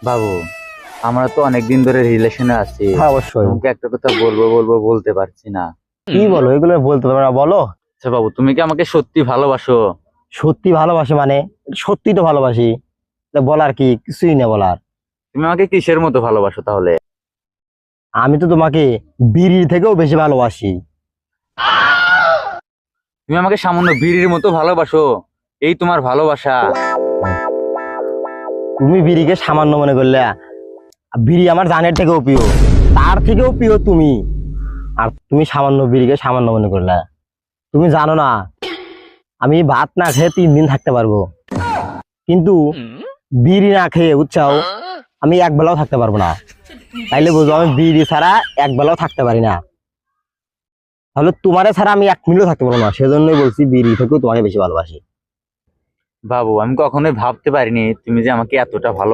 বাবু, আমরা তো অনেকদিন ধরে রিলেশনে আছি। হ্যাঁ অবশ্যই। তোমাকে একটা কথা বলবো বলবো বলতে পারছি না। কি বলো, এগুলো বলতে পারবে না? বলো। আচ্ছা বাবু, তুমি কি আমাকে সত্যি ভালোবাসো? সত্যি ভালোবাসে মানে? সত্যি তো ভালোবাসি। তা বলার কি কিছুই না বলার। তুমি আমাকে কিসের মতো ভালোবাসো তাহলে? আমি তো তোমাকে বিড়ির থেকেও বেশি ভালোবাসি। তুমি আমাকে সামান্য বিড়ির মতো ভালোবাসো? এই তোমার ভালোবাসা? তুমি বিড়িকে সামান্য মনে করলে, বিড়ি আমার জানের থেকেও প্রিয়, তার থেকেও প্রিয় তুমি। আর তুমি সামান্য বিড়িকে সামান্য মনে করলে। তুমি জানো না, আমি ভাত না খেয়ে 3 দিন থাকতে পারবো, কিন্তু বিড়ি না খেয়ে উচ্চাও আমি এক বেলাও থাকতে পারবো না। তাইলে বুঝো আমি বিড়ি ছাড়া এক বেলাও থাকতে পারি না। তাহলে তোমারে ছাড়া আমি 1 মিনিটও থাকতে পারবো না। সেজন্যই বলছি বিড়ি থেকেও তোমাকে বেশি ভালোবাসি। বাবু, আমি কখনোই ভাবতে পারিনি তুমি যে আমাকে এতটা ভালো